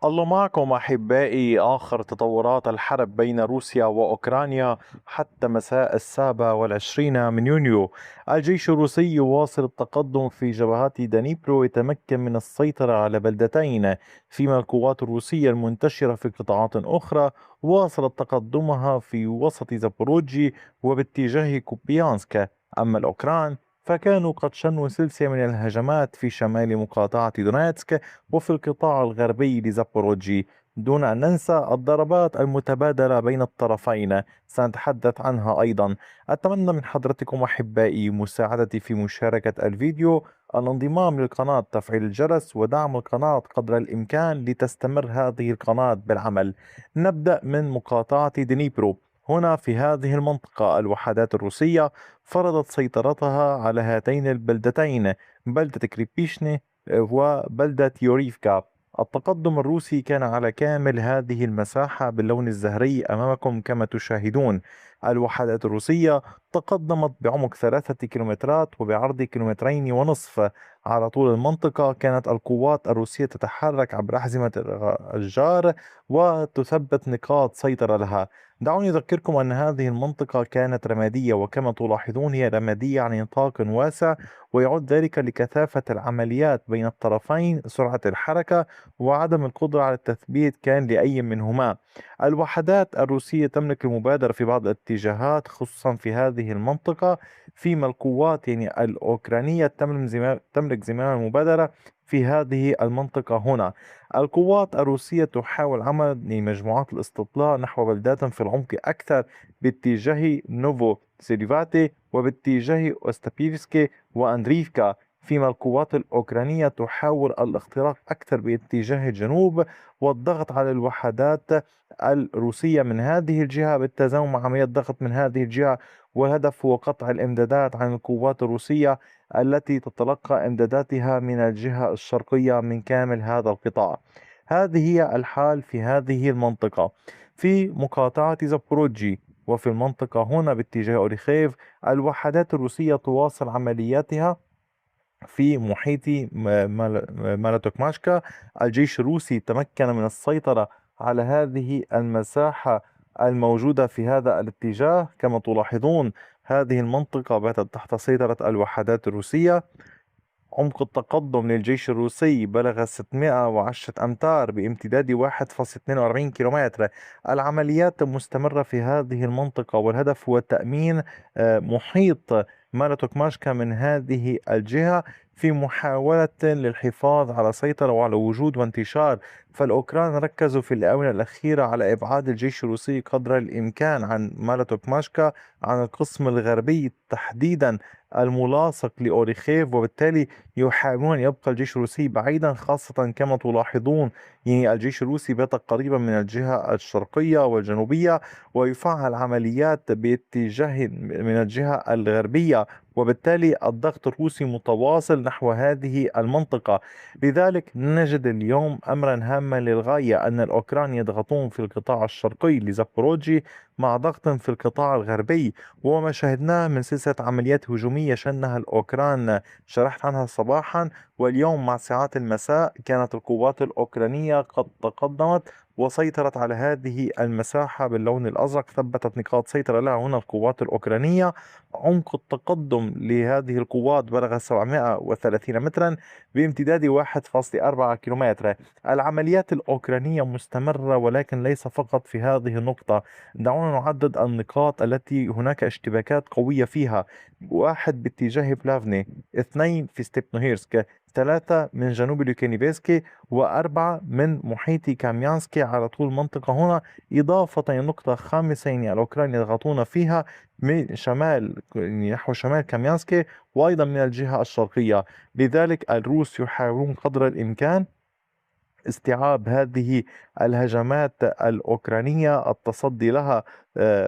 الله معكم أحبائي. آخر تطورات الحرب بين روسيا وأوكرانيا حتى مساء 27 من يونيو. الجيش الروسي يواصل التقدم في جبهات دنيبرو ويتمكن من السيطرة على بلدتين، فيما القوات الروسية المنتشرة في قطاعات أخرى واصلت تقدمها في وسط زابوروجي وباتجاه كوبيانسك. أما الأوكران فكانوا قد شنوا سلسلة من الهجمات في شمال مقاطعة دونيتسك وفي القطاع الغربي لزابوروجي، دون أن ننسى الضربات المتبادلة بين الطرفين سنتحدث عنها أيضا. أتمنى من حضرتكم أحبائي مساعدتي في مشاركة الفيديو، الانضمام للقناة، تفعيل الجرس، ودعم القناة قدر الإمكان لتستمر هذه القناة بالعمل. نبدأ من مقاطعة دنيبرو. هنا في هذه المنطقة الوحدات الروسية فرضت سيطرتها على هاتين البلدتين، بلدة كريبيشني وبلدة يوريفكا. التقدم الروسي كان على كامل هذه المساحة باللون الزهري أمامكم كما تشاهدون. الوحدات الروسية تقدمت بعمق 3 كيلومترات وبعرض كيلومترين ونصف على طول المنطقة. كانت القوات الروسية تتحرك عبر أحزمة الأشجار وتثبت نقاط سيطرة لها. دعوني أذكركم أن هذه المنطقة كانت رمادية، وكما تلاحظون هي رمادية على نطاق واسع، ويعود ذلك لكثافة العمليات بين الطرفين، سرعة الحركة وعدم القدرة على التثبيت كان لأي منهما. الوحدات الروسية تملك المبادرة في بعض الاتجاهات خصوصا في هذه المنطقة، فيما القوات الأوكرانية تملك زمام المبادرة في هذه المنطقة هنا. القوات الروسية تحاول عمل مجموعات الاستطلاع نحو بلدات في العمق أكثر باتجاه نوفو سيليفاتي وباتجاه أوستابيفسكي وأندريفكا، فيما القوات الأوكرانية تحاول الاختراق أكثر باتجاه الجنوب والضغط على الوحدات الروسية من هذه الجهة بالتزامن مع عمليات ضغط من هذه الجهة، والهدف هو قطع الإمدادات عن القوات الروسية التي تتلقى إمداداتها من الجهة الشرقية من كامل هذا القطاع. هذه هي الحال في هذه المنطقة. في مقاطعة زابوروجي وفي المنطقة هنا باتجاه أوريخيف، الوحدات الروسية تواصل عملياتها في محيط مالاتوكماشكا. الجيش الروسي تمكن من السيطرة على هذه المساحة الموجودة في هذا الاتجاه. كما تلاحظون هذه المنطقة باتت تحت سيطرة الوحدات الروسية. عمق التقدم للجيش الروسي بلغ 610 أمتار بامتداد 1.42 كيلومتر. العمليات مستمرة في هذه المنطقة، والهدف هو تأمين محيط ماراتوكماشكا من هذه الجهة في محاولة للحفاظ على سيطرة وعلى وجود وانتشار. فالأوكران ركزوا في الآونة الأخيرة على إبعاد الجيش الروسي قدر الإمكان عن ماراتوكماشكا، عن القسم الغربي تحديدا الملاصق لأوريخيف، وبالتالي يحاولون أن يبقى الجيش الروسي بعيدا، خاصة كما تلاحظون يعني الجيش الروسي بات قريبا من الجهة الشرقية والجنوبية ويفعل عمليات باتجاه من الجهة الغربية، وبالتالي الضغط الروسي متواصل نحو هذه المنطقة. لذلك نجد اليوم أمرا هاما للغاية أن الأوكران يضغطون في القطاع الشرقي لزابوروجي مع ضغط في القطاع الغربي، وما شاهدناه من سلسلة عمليات هجومية شنها الأوكران شرحت عنها صباحا. واليوم مع ساعات المساء كانت القوات الأوكرانية قد تقدمت وسيطرت على هذه المساحة باللون الأزرق، ثبتت نقاط سيطرة لها هنا القوات الأوكرانية. عمق التقدم لهذه القوات بلغ 730 مترا بامتداد 1.4 كيلومتر. العمليات الأوكرانية مستمرة، ولكن ليس فقط في هذه النقطة. دعونا نعدد النقاط التي هناك اشتباكات قوية فيها: واحد باتجاه بلافني، اثنين في ستيبنوهيرسك، ثلاثة من جنوب لوكينيبيسكي، وأربعة من محيط كاميانسكي على طول المنطقة هنا، إضافة إلى نقطة خامسة يعني الأوكران يضغطون فيها من شمال يعني نحو شمال كاميانسكي، وأيضا من الجهة الشرقية. لذلك الروس يحاولون قدر الإمكان استيعاب هذه الهجمات الأوكرانية، التصدي لها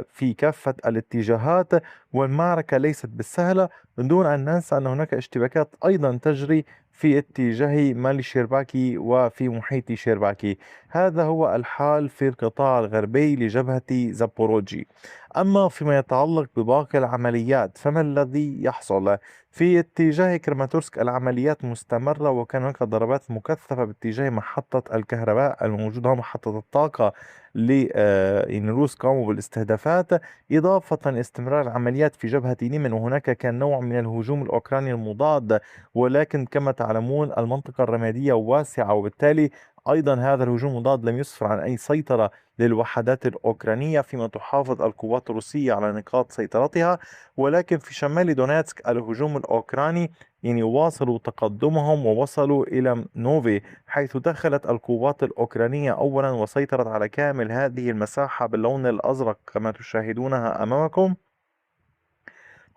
في كافة الاتجاهات. والمعركة ليست بالسهلة، دون أن ننسى أن هناك اشتباكات أيضا تجري في اتجاه مالي شيرباكي وفي محيط شيرباكي. هذا هو الحال في القطاع الغربي لجبهة زابوروجي. أما فيما يتعلق بباقي العمليات فما الذي يحصل؟ في اتجاه كراماتورسك العمليات مستمرة، وكان هناك ضربات مكثفة باتجاه محطة الكهرباء الموجودة، محطة الطاقة يعني الروس قاموا بالاستهدافات، إضافة استمرار العمليات في جبهة نيمن، وهناك كان نوع من الهجوم الأوكراني المضاد، ولكن كما تعلمون المنطقة الرمادية واسعة، وبالتالي أيضا هذا الهجوم المضاد لم يسفر عن أي سيطرة للوحدات الأوكرانية، فيما تحافظ القوات الروسية على نقاط سيطرتها. ولكن في شمال دونيتسك الهجوم الأوكراني يعني واصلوا تقدمهم ووصلوا إلى نوفي، حيث دخلت القوات الأوكرانية أولا وسيطرت على كامل هذه المساحة باللون الأزرق كما تشاهدونها أمامكم.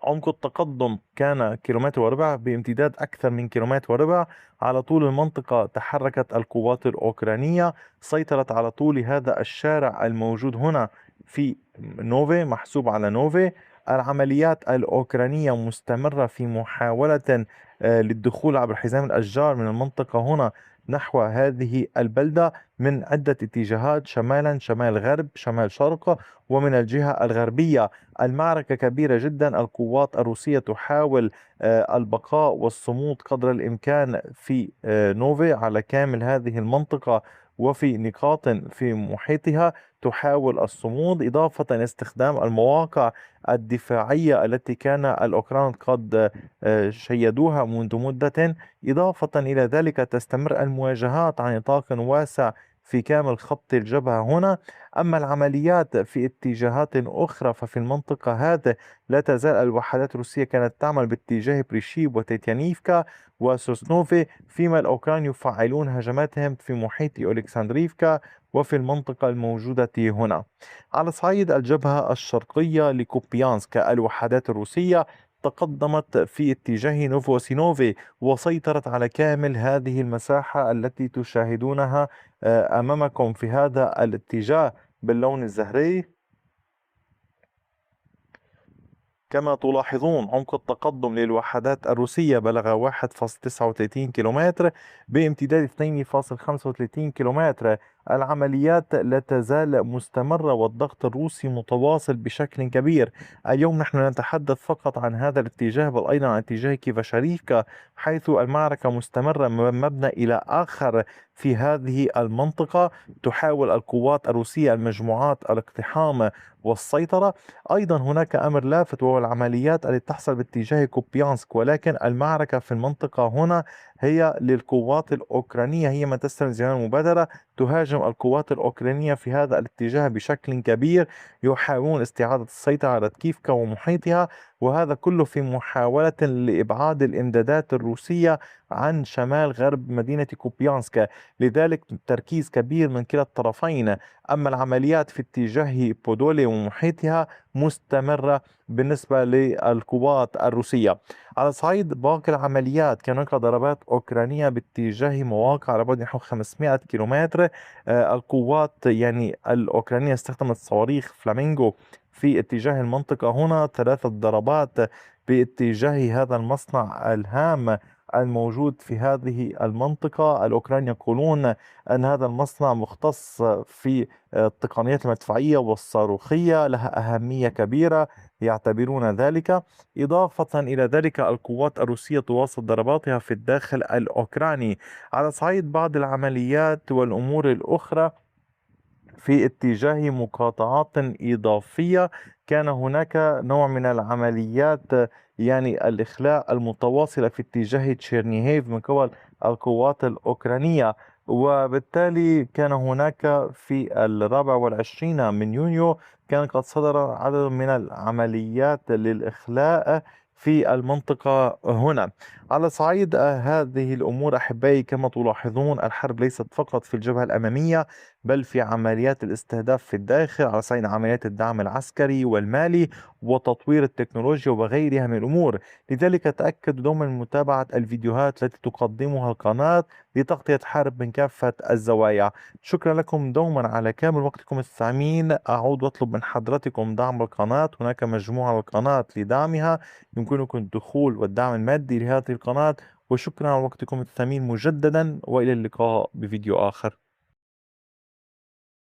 عمق التقدم كان كيلومتر وربع، بامتداد أكثر من كيلومتر وربع على طول المنطقة. تحركت القوات الأوكرانية، سيطرت على طول هذا الشارع الموجود هنا في نوفي، محسوب على نوفي. العمليات الأوكرانية مستمرة في محاولة للدخول عبر حزام الأشجار من المنطقة هنا نحو هذه البلدة من عدة اتجاهات، شمالا، شمال غرب، شمال شرق، ومن الجهة الغربية. المعركة كبيرة جدا، القوات الروسية تحاول البقاء والصمود قدر الإمكان في نوفي على كامل هذه المنطقة، وفي نقاط في محيطها تحاول الصمود، إضافة إلى استخدام المواقع الدفاعية التي كان الأوكران قد شيدوها منذ مدة. إضافة إلى ذلك تستمر المواجهات على نطاق واسع في كامل خط الجبهة هنا. أما العمليات في اتجاهات أخرى ففي المنطقة هذه لا تزال الوحدات الروسية كانت تعمل باتجاه بريشيب وتيتيانيفكا وسوسنوفي، فيما الأوكران يفعلون هجماتهم في محيط أولكسندريفكا وفي المنطقة الموجودة هنا. على صعيد الجبهة الشرقية لكوبيانسك الوحدات الروسية تقدمت في اتجاه نوفوسينوفي وسيطرت على كامل هذه المساحة التي تشاهدونها أمامكم في هذا الاتجاه باللون الزهري. كما تلاحظون عمق التقدم للوحدات الروسية بلغ 1.39 كيلومتر بامتداد 2.35 كيلومتر. العمليات لا تزال مستمرة والضغط الروسي متواصل بشكل كبير. اليوم نحن نتحدث فقط عن هذا الاتجاه، بل أيضا عن اتجاه كيفاشاريفكا، حيث المعركة مستمرة من مبنى إلى آخر في هذه المنطقة. تحاول القوات الروسية المجموعات الاقتحام والسيطرة. أيضا هناك أمر لافت وهو العمليات التي تحصل باتجاه كوبيانسك، ولكن المعركة في المنطقة هنا هي للقوات الأوكرانية، هي من تستلم زمام المبادرة، تهاجم القوات الأوكرانية في هذا الاتجاه بشكل كبير، يحاولون استعادة السيطرة على كيفكا ومحيطها، وهذا كله في محاولة لإبعاد الإمدادات الروسية عن شمال غرب مدينة كوبيانسك. لذلك تركيز كبير من كلا الطرفين. أما العمليات في اتجاه بودولي ومحيطها مستمرة بالنسبة للقوات الروسية. على صعيد باقي العمليات كان هناك ضربات أوكرانية باتجاه مواقع على بعد نحو 500 كيلومتر. القوات يعني الأوكرانية استخدمت صواريخ فلامينغو في اتجاه المنطقة هنا، 3 ضربات باتجاه هذا المصنع الهام الموجود في هذه المنطقة. الأوكران يقولون أن هذا المصنع مختص في التقنيات المدفعية والصاروخية، لها أهمية كبيرة، يعتبرون ذلك. إضافة إلى ذلك القوات الروسية تواصل ضرباتها في الداخل الأوكراني. على صعيد بعض العمليات والأمور الأخرى في اتجاه مقاطعات إضافية، كان هناك نوع من العمليات يعني الإخلاء المتواصلة في اتجاه تشيرنيهيف من قبل القوات الأوكرانية. وبالتالي كان هناك في 24 من يونيو كان قد صدر عدد من العمليات للإخلاء في المنطقة هنا. على صعيد هذه الأمور أحبائي، كما تلاحظون الحرب ليست فقط في الجبهة الأمامية، بل في عمليات الاستهداف في الداخل على صعيد عمليات الدعم العسكري والمالي وتطوير التكنولوجيا وغيرها من الأمور. لذلك تأكدوا دوما من متابعة الفيديوهات التي تقدمها القناة لتغطية حرب من كافة الزوايا. شكرا لكم دوما على كامل وقتكم الثمين. أعود وأطلب من حضرتكم دعم القناة، هناك مجموعة للقناة لدعمها، يمكنكم الدخول والدعم المادي لهذه القناة. وشكرا على وقتكم الثمين مجددا، وإلى اللقاء بفيديو آخر.